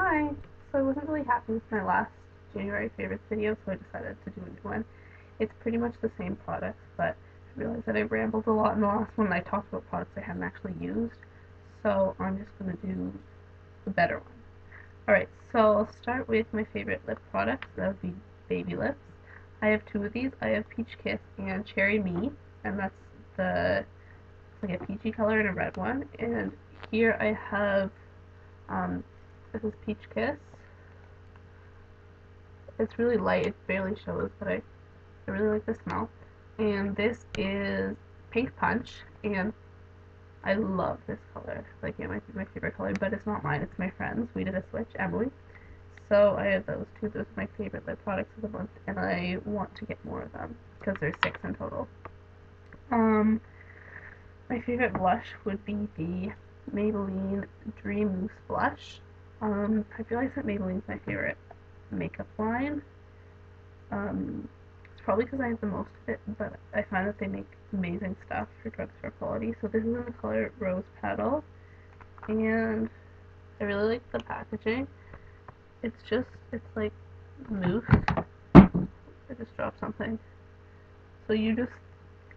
Hi! So I wasn't really happy with my last January favorites video, so I decided to do a new one. It's pretty much the same products, but I realized that I rambled a lot in the last one and I talked about products I hadn't actually used, so I'm just going to do the better one. Alright, so I'll start with my favorite lip products. That would be Baby Lips. I have two of these. I have Peach Kiss and Cherry Me, and that's the like a peachy color and a red one. And here I have um, this is Peach Kiss. It's really light, it barely shows, but I really like the smell. And this is Pink Punch, and I love this color. Like, yeah, my favorite color, but it's not mine, it's my friend's. We did a switch, Emily. So I have those two. Those are my favorite lip products of the month, and I want to get more of them because there's 6 in total. Um, my favorite blush would be the Maybelline Dream Mousse blush. I realize that Maybelline's my favorite makeup line. It's probably because I have the most of it, but I find that they make amazing stuff for drugstore quality. So this is in the color Rose Petal, and I really like the packaging. It's like mousse. I just dropped something. So you just,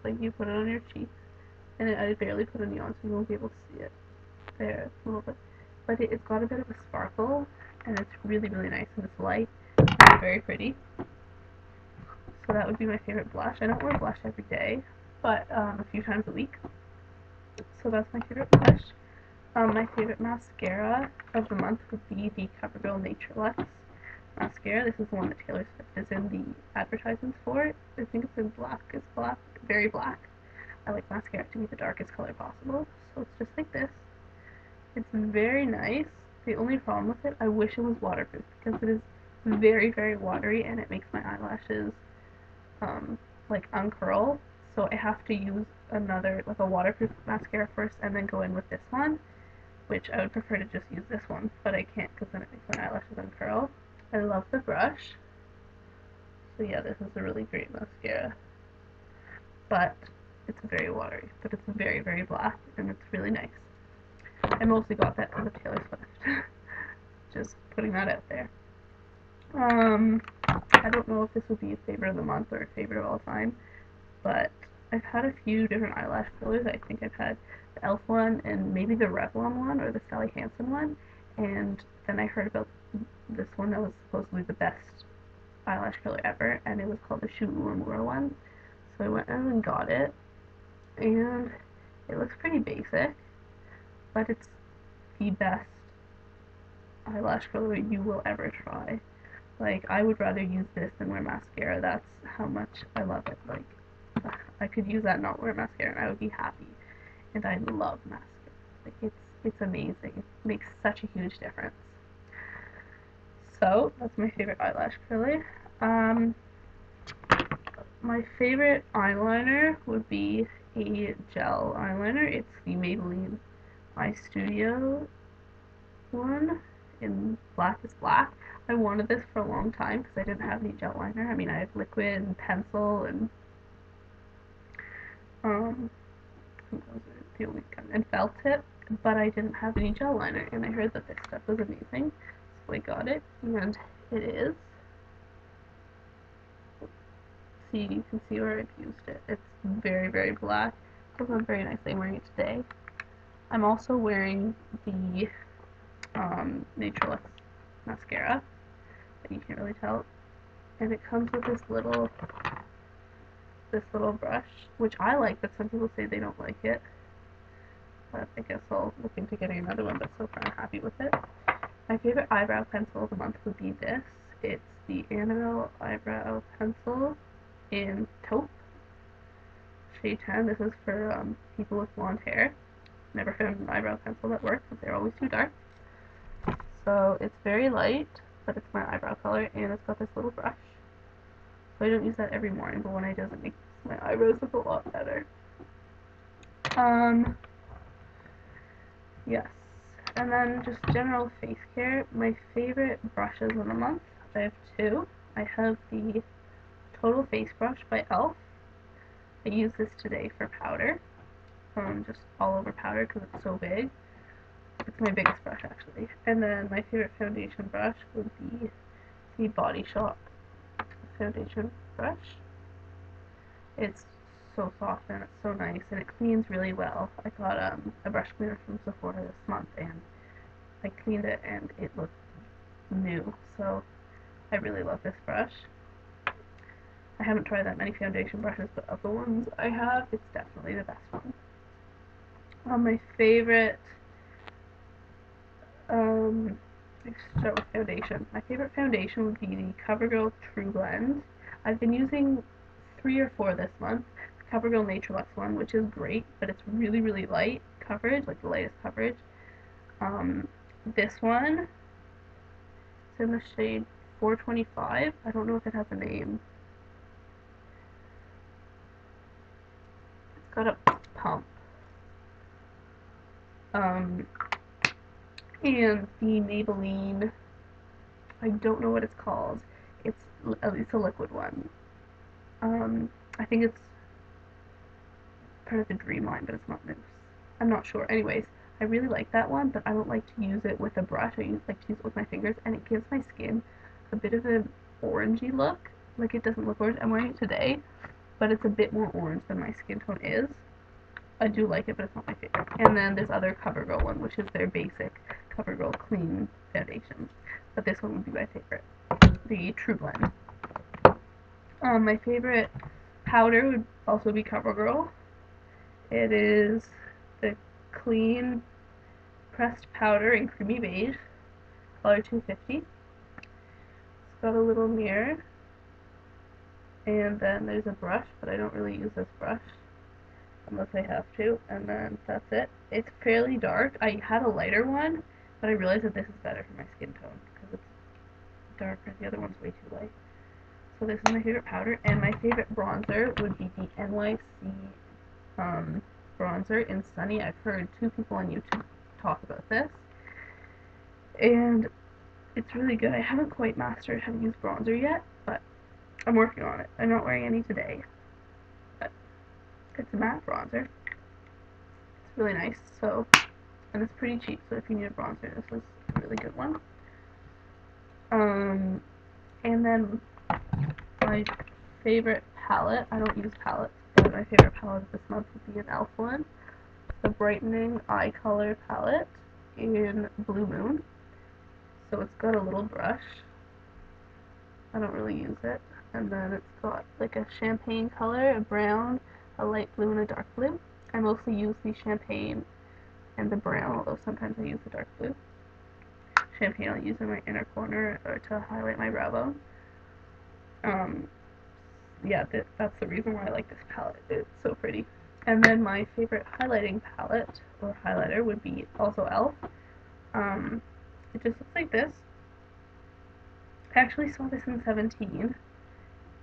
like, you put it on your cheek, and I barely put any on, so you won't be able to see it. There, a little bit. But it's got a bit of a sparkle, and it's really, really nice, and it's light, and it's very pretty. So that would be my favorite blush. I don't wear blush every day, but a few times a week. So that's my favorite blush. My favorite mascara of the month would be the CoverGirl Naturelux mascara. This is the one that Taylor Swift is in the advertisements for. I think it's in black. It's black, very black. I like mascara to be the darkest color possible. So it's just like this. It's very nice. The only problem with it, I wish it was waterproof because it is very, very watery and it makes my eyelashes like uncurl. So I have to use another, like a waterproof mascara first and then go in with this one, which I would prefer to just use this one, but I can't because then it makes my eyelashes uncurl. I love the brush. So yeah, this is a really great mascara. But it's very watery, but it's very, very black and it's really nice. I mostly got that because of Taylor Swift. Just putting that out there. I don't know if this would be a favorite of the month or a favorite of all time, but I've had a few different eyelash fillers. I think I've had the e.l.f. one and maybe the Revlon one or the Sally Hansen one, and then I heard about this one that was supposedly the best eyelash filler ever, and it was called the Shu Uemura one. So I went out and got it, and it looks pretty basic, but it's the best eyelash filler you will ever try. Like, I would rather use this than wear mascara. That's how much I love it. Like, I could use that and not wear mascara and I would be happy. And I love mascara. Like, it's amazing. It makes such a huge difference. So that's my favorite eyelash filler. My favorite eyeliner would be a gel eyeliner. It's the Maybelline Eye Studio one in Black is Black. I wanted this for a long time because I didn't have any gel liner. I mean, I have liquid and pencil and um, those are the only kind, and felt tip, but I didn't have any gel liner, and I heard that this stuff was amazing, so I got it, and it is. See, you can see where I've used it. It's very, very black. It goes on very nicely. I'm wearing it today. I'm also wearing the Naturelux mascara, but you can't really tell, and it comes with this little brush, which I like, but some people say they don't like it. But I guess I'll look into getting another one, but so far I'm happy with it. My favorite eyebrow pencil of the month would be this. It's the Annabelle Eyebrow Pencil in Taupe, shade 10. This is for people with blonde hair. Never found an eyebrow pencil that works, but they're always too dark. So it's very light, but it's my eyebrow color, and it's got this little brush. So I don't use that every morning, but when I do, it makes my eyebrows look a lot better. Um, yes. And then just general face care. My favorite brushes of the month, I have two. I have the Total Face Brush by e.l.f. I used this today for powder. Just all over powder because it's so big. It's my biggest brush actually. And then my favorite foundation brush would be the Body Shop foundation brush. It's so soft and it's so nice and it cleans really well. I got a brush cleaner from Sephora this month and I cleaned it and it looked new. So I really love this brush. I haven't tried that many foundation brushes, but of the ones I have, it's definitely the best one. My favorite, let's start with foundation. My favorite foundation would be the CoverGirl True Blend. I've been using 3 or 4 this month. The CoverGirl Nature Luxe one, which is great, but it's really, really light coverage, like the lightest coverage. This one, it's in the shade 425. I don't know if it has a name. It's got a pump. And the Maybelline, I don't know what it's called. It's at least a liquid one. I think it's part of the Dream line, but it's not mousse. I'm not sure. Anyways, I really like that one, but I don't like to use it with a brush. I like to use it with my fingers, and it gives my skin a bit of an orangey look. Like, it doesn't look orange. I'm wearing it today, but it's a bit more orange than my skin tone is. I do like it, but it's not my favorite. And then this other CoverGirl one, which is their basic CoverGirl Clean Foundation. But this one would be my favorite, the True Blend. My favorite powder would also be CoverGirl. It is the Clean Pressed Powder in Creamy Beige, color 250. It's got a little mirror, and then there's a brush, but I don't really use this brush unless I have to, and then that's it. It's fairly dark. I had a lighter one, but I realized that this is better for my skin tone because it's darker. The other one's way too light. So this is my favorite powder, and my favorite bronzer would be the NYC bronzer in Sunny. I've heard 2 people on YouTube talk about this, and it's really good. I haven't quite mastered how to use bronzer yet, but I'm working on it. I'm not wearing any today, but it's a matte bronzer. It's really nice, so, and it's pretty cheap, so if you need a bronzer, this is a really good one. And then my favorite palette, I don't use palettes, but my favorite palette this month would be an e.l.f. one, the Brightening Eye Color palette in Blue Moon. So it's got a little brush. I don't really use it. And then it's got like a champagne color, a brown, a light blue, and a dark blue. I mostly use the champagne and the brown, although sometimes I use the dark blue. Champagne I'll use in my inner corner or to highlight my brow bone. Yeah, that's the reason why I like this palette. It's so pretty. And then my favorite highlighting palette or highlighter would be also e.l.f. It just looks like this. I actually saw this in 17,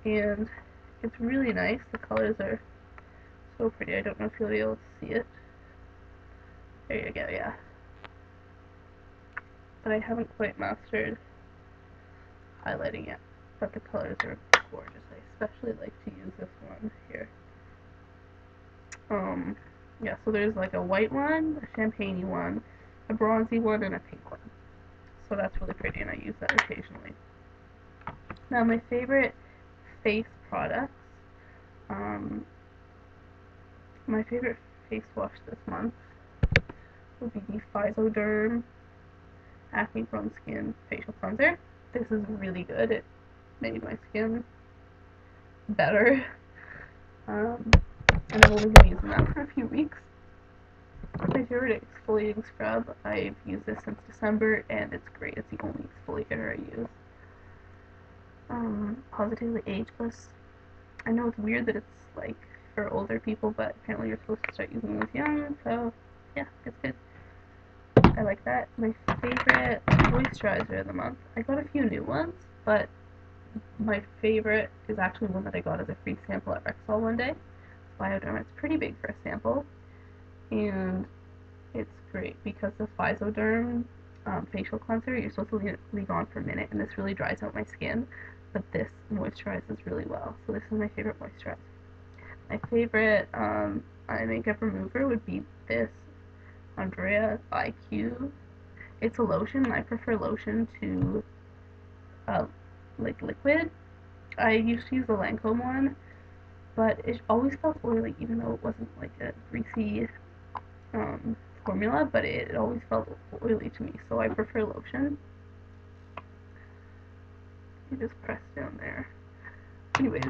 and it's really nice. The colors are so pretty. I don't know if you'll be able to see it. There you go, yeah. But I haven't quite mastered highlighting yet. But the colors are gorgeous. I especially like to use this one here. Yeah, so there's like a white one, a champagne-y one, a bronzy one, and a pink one. So that's really pretty, and I use that occasionally. Now, my favorite face products, my favorite face wash this month would be the Physoderm Acne Prone Skin Facial Cleanser. This is really good. It made my skin better. And I've only been using that for a few weeks. My favorite exfoliating scrub, I've used this since December, and it's great. It's the only exfoliator I use. Positively Ageless. I know it's weird that it's like for older people, but apparently you're supposed to start using this young, so yeah, it's good. I like that. My favorite moisturizer of the month. I got a few new ones, but my favorite is actually one that I got as a free sample at Rexall one day. Bioderma. It's pretty big for a sample, and it's great because the Physoderm facial cleanser, you're supposed to leave on for a minute, and this really dries out my skin, but this moisturizes really well. So this is my favorite moisturizer. My favorite eye makeup remover would be this Andrea IQ. It's a lotion, and I prefer lotion to uh, like liquid. I used to use the Lancome one, but it always felt oily, even though it wasn't like a greasy formula, but it always felt oily to me, so I prefer lotion. You just press down there. Anyways,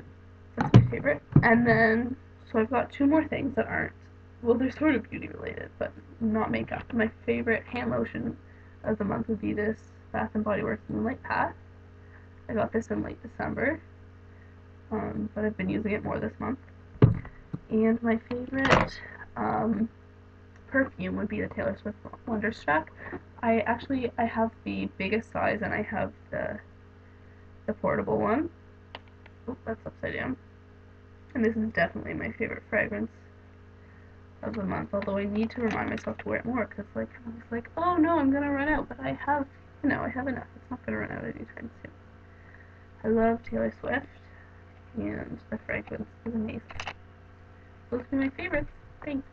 that's my favorite. And then, so I've got two more things that aren't, well, they're sort of beauty related, but not makeup. My favorite hand lotion of the month would be this Bath and Body Works Moonlight Path. I got this in late December, but I've been using it more this month. And my favorite perfume would be the Taylor Swift Wonderstruck. I have the biggest size, and I have the portable one. Oh, that's upside down. And this is definitely my favorite fragrance of the month, although I need to remind myself to wear it more, because like I'm always like, oh no, I'm gonna run out, but I have, I have enough. It's not gonna run out anytime soon. I love Taylor Swift, and the fragrance is amazing. Those are my favorites. Thanks.